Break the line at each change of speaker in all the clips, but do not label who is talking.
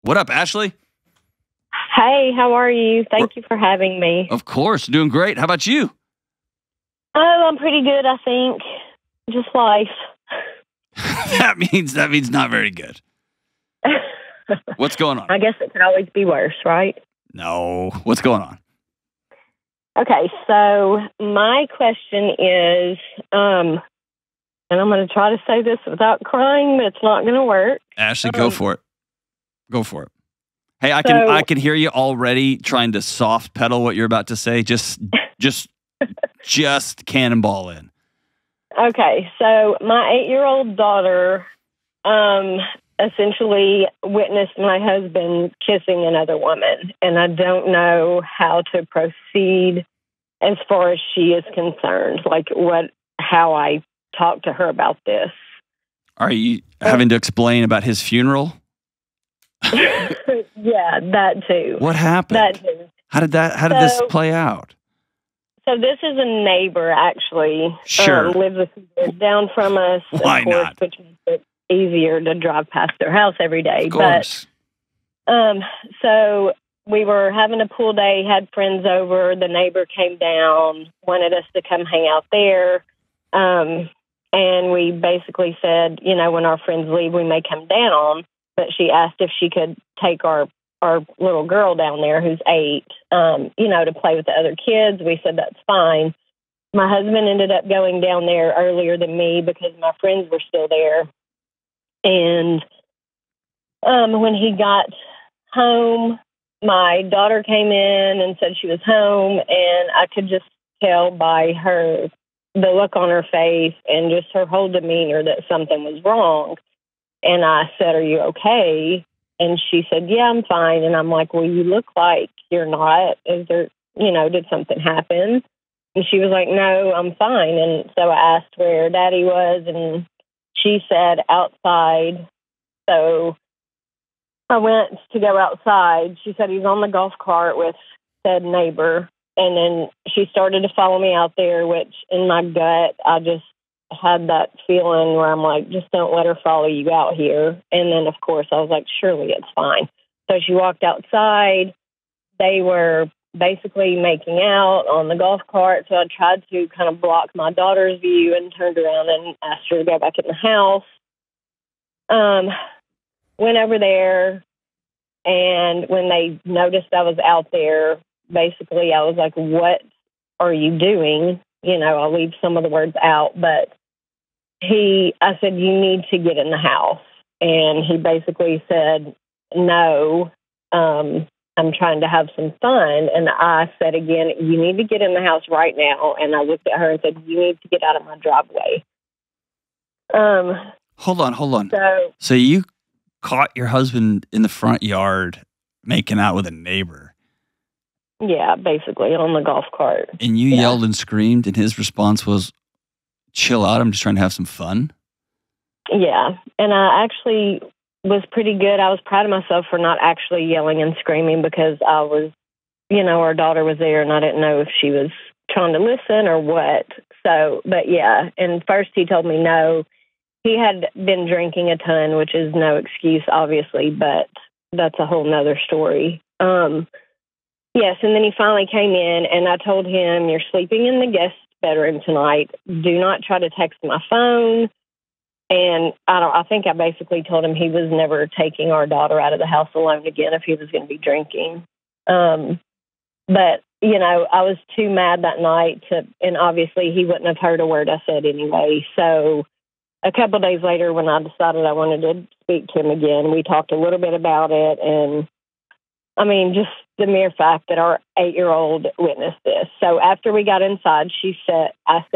What up, Ashley?
Hey, how are you? Thank you for having me.
Of course, doing great. How about you?
Oh, I'm pretty good, I think. Just life.
that means not very good. What's going on?
I guess it could always be worse, right?
No. What's going on?
Okay, so my question is, and I'm going to try to say this without crying, but it's not going to work.
Ashley, go for it. Go for it. Hey, I can hear you already trying to soft pedal what you're about to say. Just cannonball in.
Okay, so my 8-year-old daughter essentially witnessed my husband kissing another woman, and I don't know how to proceed as far as she is concerned, like how I talk to her about this.
Are you having to explain about his funeral?
Yeah, that too.
What happened?
That too.
How did this play out?
So this is a neighbor, actually.
Sure.
Lives a few doors down from us.
Why
of course,
not?
Which makes it easier to drive past their house every day.
Of course.
But, so we were having a pool day, had friends over. The neighbor came down, wanted us to come hang out there. And we basically said, when our friends leave, we may come down. But she asked if she could take our little girl down there who's 8, to play with the other kids. We said that's fine. My husband ended up going down there earlier than me because my friends were still there. And when he got home, my daughter came in and said she was home, and I could just tell by the look on her face and just her whole demeanor that something was wrong. And I said, "Are you okay?" And she said, "Yeah, I'm fine." And I'm like, "Well, you look like you're not. Is there, did something happen?" And she was like, "No, I'm fine." And so I asked where Daddy was, and she said outside. So I went to go outside. She said he's on the golf cart with said neighbor. And then she started to follow me out there, which in my gut, I just had that feeling where I'm like, just don't let her follow you out here. And then, of course, I was like, surely it's fine. So she walked outside. They were basically making out on the golf cart. So I tried to kind of block my daughter's view and turned around and asked her to go back in the house. Went over there, and when they noticed I was out there, basically I was like, "What are you doing?" I'll leave some of the words out, but I said, "You need to get in the house." And he basically said, "No, I'm trying to have some fun." And I said again, "You need to get in the house right now." And I looked at her and said, "You need to get out of my driveway."
Hold on.
So
you caught your husband in the front yard making out with a neighbor.
Yeah, basically on the golf cart.
And you yelled and screamed, and his response was, "Chill out, I'm just trying to have some fun."
Yeah, and I actually was pretty good. I was proud of myself for not actually yelling and screaming because I was, our daughter was there, and I didn't know if she was trying to listen or what. So, but yeah, and first he told me no. He had been drinking a ton, which is no excuse, obviously, but that's a whole nother story. Yes, and then he finally came in, and I told him, "You're sleeping in the guest bedroom tonight. Do not try to text my phone." And I think I basically told him he was never taking our daughter out of the house alone again if he was going to be drinking. But, I was too mad that night and obviously he wouldn't have heard a word I said anyway. So a couple of days later, when I decided I wanted to speak to him again, we talked a little bit about it. And just the mere fact that our 8-year-old witnessed this. So after we got inside, she asked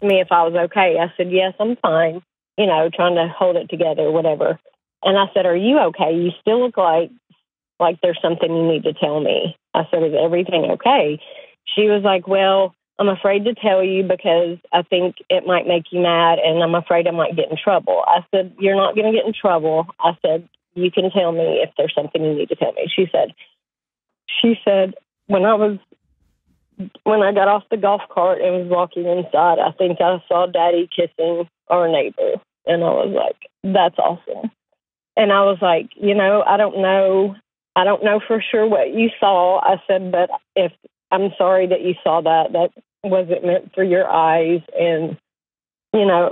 me if I was okay. I said, "Yes, I'm fine," trying to hold it together, whatever. And I said, "Are you okay? You still look like there's something you need to tell me." I said, "Is everything okay?" She was like, "Well, I'm afraid to tell you because I think it might make you mad, and I'm afraid I might get in trouble." I said, "You're not going to get in trouble." I said, "You can tell me if there's something you need to tell me." She said, when I got off the golf cart and was walking inside, I think I saw Daddy kissing our neighbor. And I was like, "That's awesome." And I was like, I don't know. I don't know for sure what you saw. I said, but I'm sorry that you saw that. That wasn't meant for your eyes. And,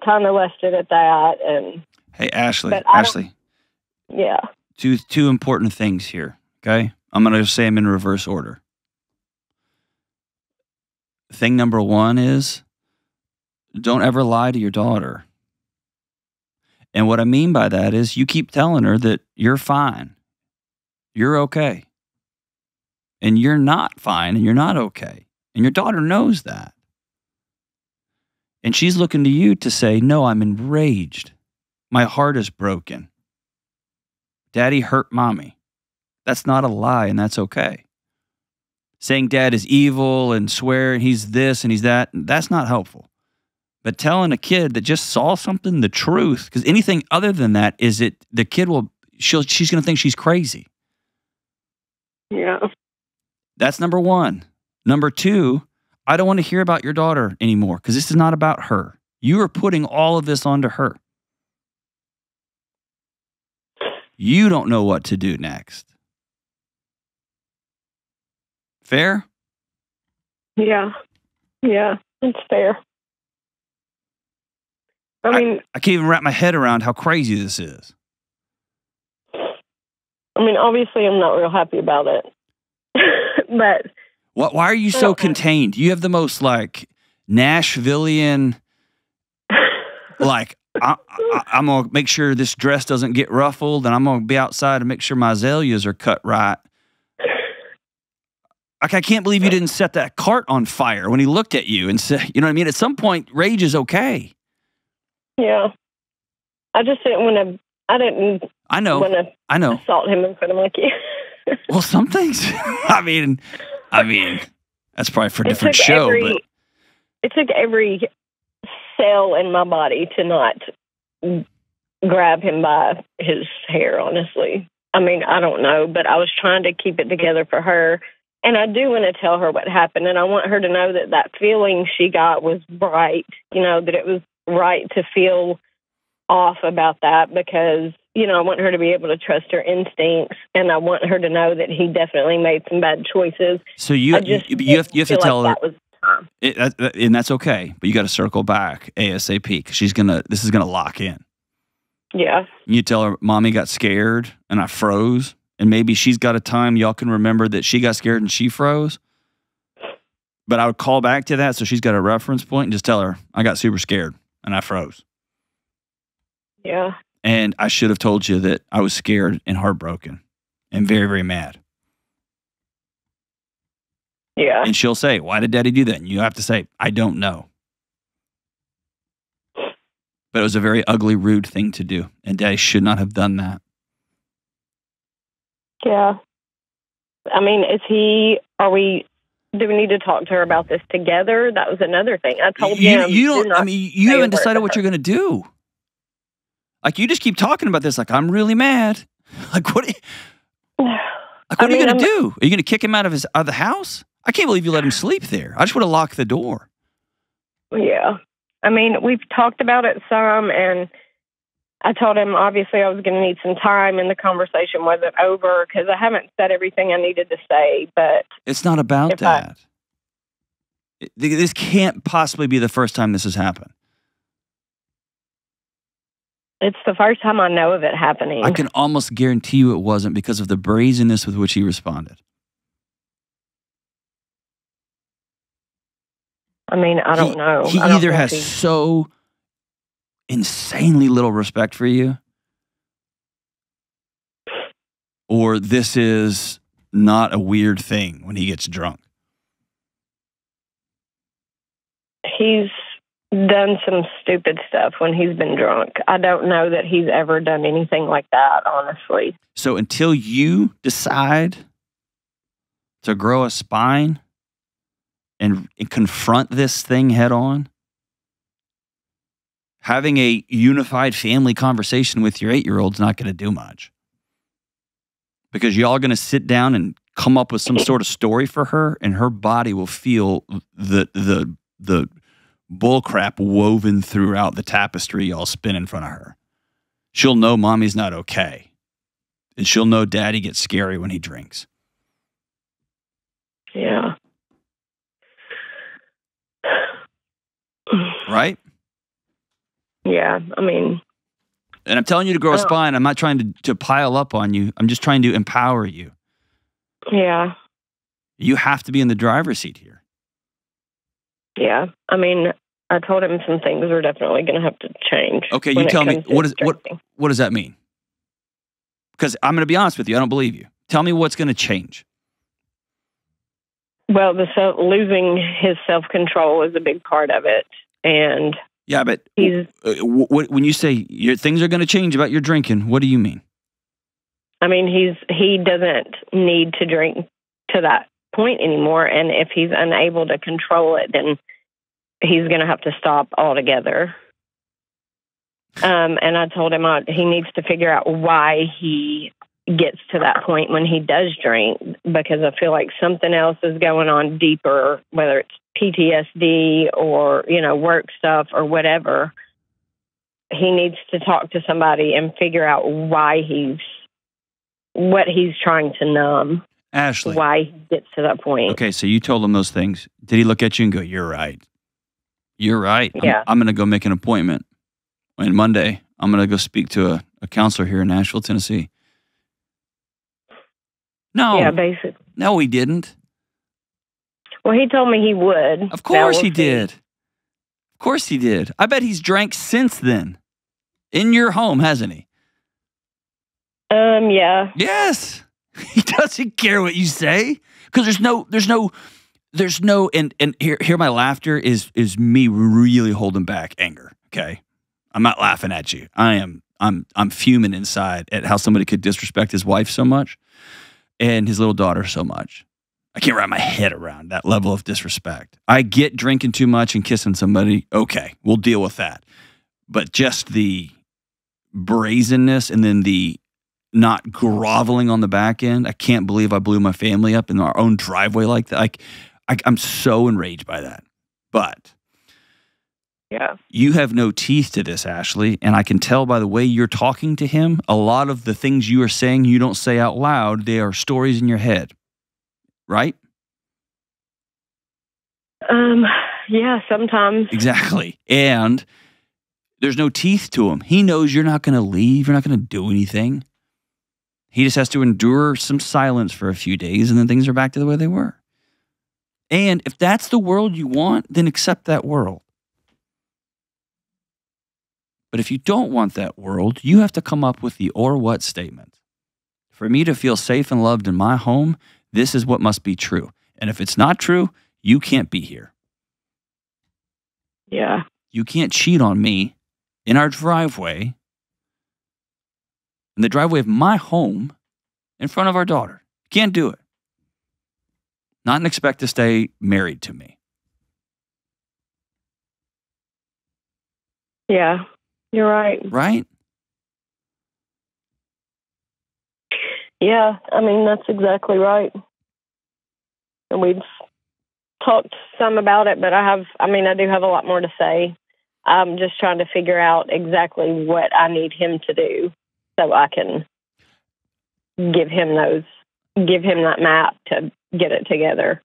kind of left it at that. And
hey, Ashley.
Yeah.
Two important things here, okay? I'm going to say them in reverse order. Thing number one is don't ever lie to your daughter. And what I mean by that is you keep telling her that you're fine. You're okay. And you're not fine and you're not okay. And your daughter knows that. And she's looking to you to say, no, I'm enraged. My heart is broken. Daddy hurt mommy. That's not a lie, and that's okay. Saying dad is evil and swearing he's this and he's that, that's not helpful. But telling a kid that just saw something, the truth, because anything other than that the kid she's going to think she's crazy.
Yeah.
That's number one. Number two, I don't want to hear about your daughter anymore because this is not about her. You are putting all of this onto her. You don't know what to do next. Fair?
Yeah. Yeah, it's fair. I mean,
I can't even wrap my head around how crazy this is.
I mean, obviously I'm not real happy about it. But
why are you so contained? You have the most Nashvilleian, I'm going to make sure this dress doesn't get ruffled and I'm going to be outside and make sure my azaleas are cut right. I can't believe you didn't set that cart on fire when he looked at you and said, you know what I mean? At some point, rage is okay.
Yeah. I just didn't want to, I know. Assault him in front of my kid.
Well, some things, I mean, that's probably for a different show. But
it took every cell in my body to not grab him by his hair, honestly. I mean, I don't know, but I was trying to keep it together for her. And I do want to tell her what happened. And I want her to know that that feeling she got was right, that it was right to feel off about that because, I want her to be able to trust her instincts. And I want her to know that he definitely made some bad choices. So you have
to tell her. And that's okay. But you got to circle back ASAP because this is going to lock in.
Yeah.
You tell her, Mommy got scared and I froze. And maybe she's got a time y'all can remember that she got scared and she froze. But I would call back to that so she's got a reference point and just tell her, I got super scared and I froze.
Yeah.
And I should have told you that I was scared and heartbroken and very, very mad.
Yeah.
And she'll say, why did Daddy do that? And you have to say, I don't know. But it was a very ugly, rude thing to do. And Daddy should not have done that.
Yeah. I mean, do we need to talk to her about this together? That was another thing. I told him.
You haven't decided what you're going to do. You just keep talking about this. I'm really mad. What are you going to do? Are you going to kick him out of the house? I can't believe you let him sleep there. I just would have locked the door.
Yeah. I mean, we've talked about it some, and I told him, obviously, I was going to need some time, and the conversation wasn't over because I haven't said everything I needed to say. But
it's not about that. This can't possibly be the first time this has happened.
It's the first time I know of it happening.
I can almost guarantee you it wasn't because of the brazenness with which he responded.
I mean, I don't know.
He either has so insanely little respect for you, or this is not a weird thing when he gets drunk.
He's done some stupid stuff when he's been drunk. I don't know that he's ever done anything like that, honestly.
So until you decide to grow a spine and confront this thing head on, having a unified family conversation with your 8-year-old is not going to do much. Because y'all going to sit down and come up with some sort of story for her, and her body will feel the bullcrap woven throughout the tapestry y'all spin in front of her. She'll know Mommy's not okay. And she'll know daddy gets scary when he drinks.
Yeah.
Right?
Yeah, I mean.
And I'm telling you to grow a spine. I'm not trying to pile up on you. I'm just trying to empower you.
Yeah.
You have to be in the driver's seat here.
Yeah. I mean, I told him some things are definitely going to have to change.
Okay, you tell me, what does that mean? Because I'm going to be honest with you, I don't believe you. Tell me what's going to change.
Well, losing his self-control is a big part of it. And
yeah, but when you say things are going to change about your drinking, what do you mean?
I mean, he doesn't need to drink to that point anymore. And if he's unable to control it, then he's going to have to stop altogether. And I told him he needs to figure out why he gets to that point when he does drink, because I feel like something else is going on deeper, whether it's PTSD or, work stuff or whatever. He needs to talk to somebody and figure out what he's trying to numb.
Ashley.
Why he gets to that point.
Okay, so you told him those things. Did he look at you and go, "You're right. You're right.
Yeah.
I'm going to go make an appointment. And Monday, I'm going to go speak to a counselor here in Nashville, Tennessee." No.
Yeah, basically.
No, he didn't.
Well, he told me he would.
Of course he did. Of course he did. I bet he's drank since then. In your home, hasn't he?
Yeah.
Yes. He doesn't care what you say. Because there's no, and here my laughter is me really holding back anger. Okay. I'm not laughing at you. I'm fuming inside at how somebody could disrespect his wife so much and his little daughter so much. I can't wrap my head around that level of disrespect. I get drinking too much and kissing somebody. Okay, we'll deal with that. But just the brazenness and then the not groveling on the back end. I can't believe I blew my family up in our own driveway like that. I'm so enraged by that. But
yeah,
you have no teeth to this, Ashley, and I can tell by the way you're talking to him, a lot of the things you are saying you don't say out loud, they are stories in your head. Right?
Yeah, sometimes.
Exactly. And there's no teeth to him. He knows you're not going to leave. You're not going to do anything. He just has to endure some silence for a few days, and then things are back to the way they were. And if that's the world you want, then accept that world. But if you don't want that world, you have to come up with the or what statement. For me to feel safe and loved in my home, this is what must be true. And if it's not true, you can't be here.
Yeah.
You can't cheat on me in our driveway, in the driveway of my home, in front of our daughter. You can't do it. Not and expect to stay married to me.
Yeah, you're right.
Right?
Yeah, I mean, that's exactly right. And we've talked some about it, but I do have a lot more to say. I'm just trying to figure out exactly what I need him to do so I can give him that map to get it together.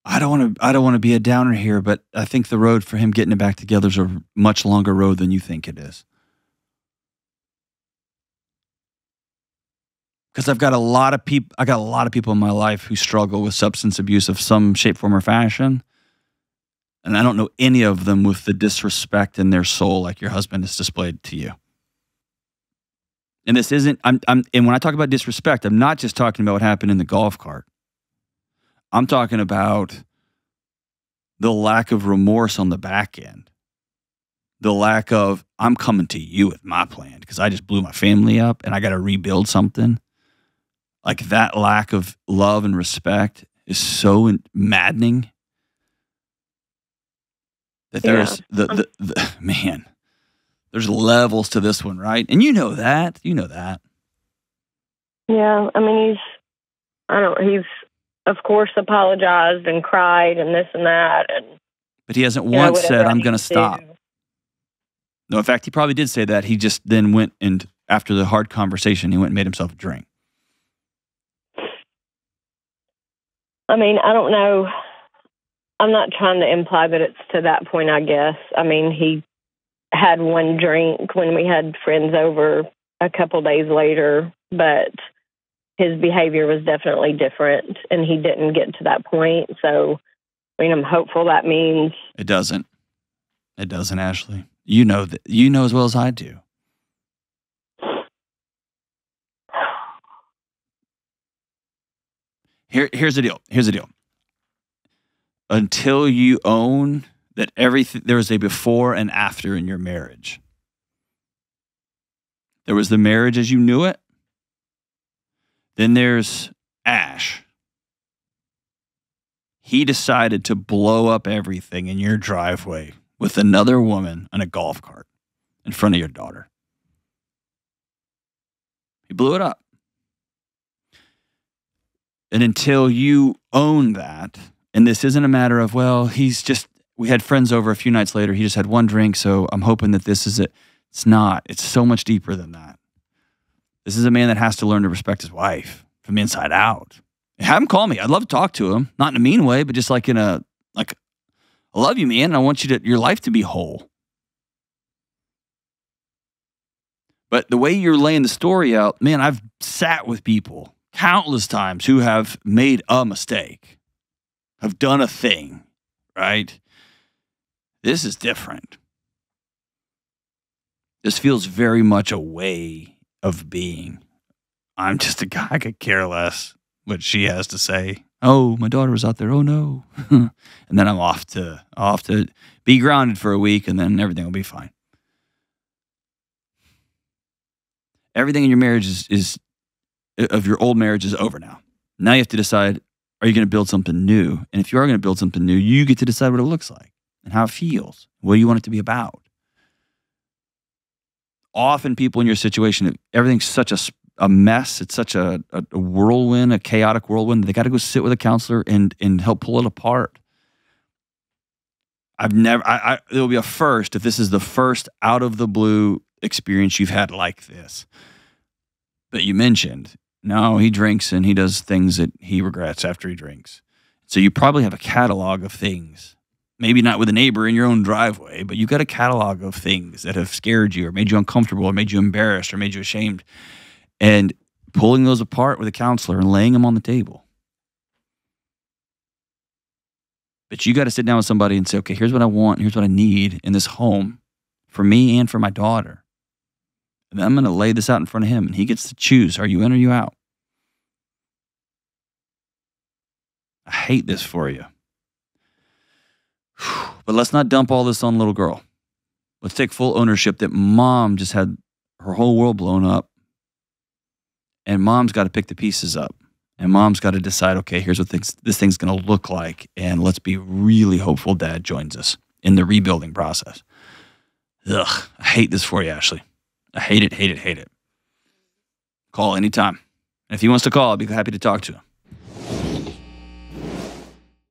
I don't want to be a downer here, but I think the road for him getting it back together is a much longer road than you think it is. Because I got a lot of people in my life who struggle with substance abuse of some shape, form, or fashion. And I don't know any of them with the disrespect in their soul like your husband has displayed to you. And this isn't, and when I talk about disrespect, I'm not just talking about what happened in the golf cart. I'm talking about the lack of remorse on the back end. The lack of, I'm coming to you with my plan because I just blew my family up and I got to rebuild something. Like that lack of love and respect is so maddening that there's man, there's levels to this one, right? And you know that.
Yeah, I mean, he's of course apologized and cried and this and that,
but he hasn't once said, "I'm going to stop." No, in fact, he probably did say that. He just then went and after the hard conversation, he went and made himself a drink?
I mean, I don't know. I'm not trying to imply that it's to that point, I guess. I mean, he had one drink when we had friends over a couple days later, but his behavior was definitely different, and he didn't get to that point. So, I mean, I'm hopeful that means...
It doesn't. It doesn't, Ashley. You know that. You know as well as I do. Here's the deal. Here's the deal. Until you own that everything, there was a before and after in your marriage. There was the marriage as you knew it. Then there's Ash. He decided to blow up everything in your driveway with another woman on a golf cart in front of your daughter. He blew it up. And until you own that, and this isn't a matter of, well, we had friends over a few nights later, he just had one drink, so I'm hoping that this is it. It's not. It's so much deeper than that. This is a man that has to learn to respect his wife from the inside out. Have him call me. I'd love to talk to him, not in a mean way, but just like I love you, man, and I want your life to be whole. But the way you're laying the story out, man, I've sat with people countless times who have made a mistake, have done a thing, right? This is different. This feels very much a way of being. I'm just a guy, I could care less what she has to say. Oh, my daughter was out there. Oh no. And then I'm off to be grounded for a week, and then everything will be fine. Everything in your marriage of your old marriage is over now. Now you have to decide, are you going to build something new? And if you are going to build something new, you get to decide what it looks like and how it feels. What do you want it to be about? Often people in your situation, everything's such a mess. It's such a whirlwind, a chaotic whirlwind. They got to go sit with a counselor and help pull it apart. It'll be a first if this is the first out of the blue experience you've had like this. But you mentioned, no, he drinks and he does things that he regrets after he drinks. So you probably have a catalog of things. Maybe not with a neighbor in your own driveway, but you've got a catalog of things that have scared you or made you uncomfortable or made you embarrassed or made you ashamed. And pulling those apart with a counselor and laying them on the table. But you got to sit down with somebody and say, okay, here's what I want, here's what I need in this home for me and for my daughter. And I'm going to lay this out in front of him, and he gets to choose, are you in or are you out? I hate this for you. But let's not dump all this on little girl. Let's take full ownership that mom just had her whole world blown up. And mom's got to pick the pieces up. And mom's got to decide, okay, here's what this thing's going to look like. And let's be really hopeful dad joins us in the rebuilding process. Ugh, I hate this for you, Ashley. I hate it, hate it, hate it. Call anytime. And if he wants to call, I'll be happy to talk to him.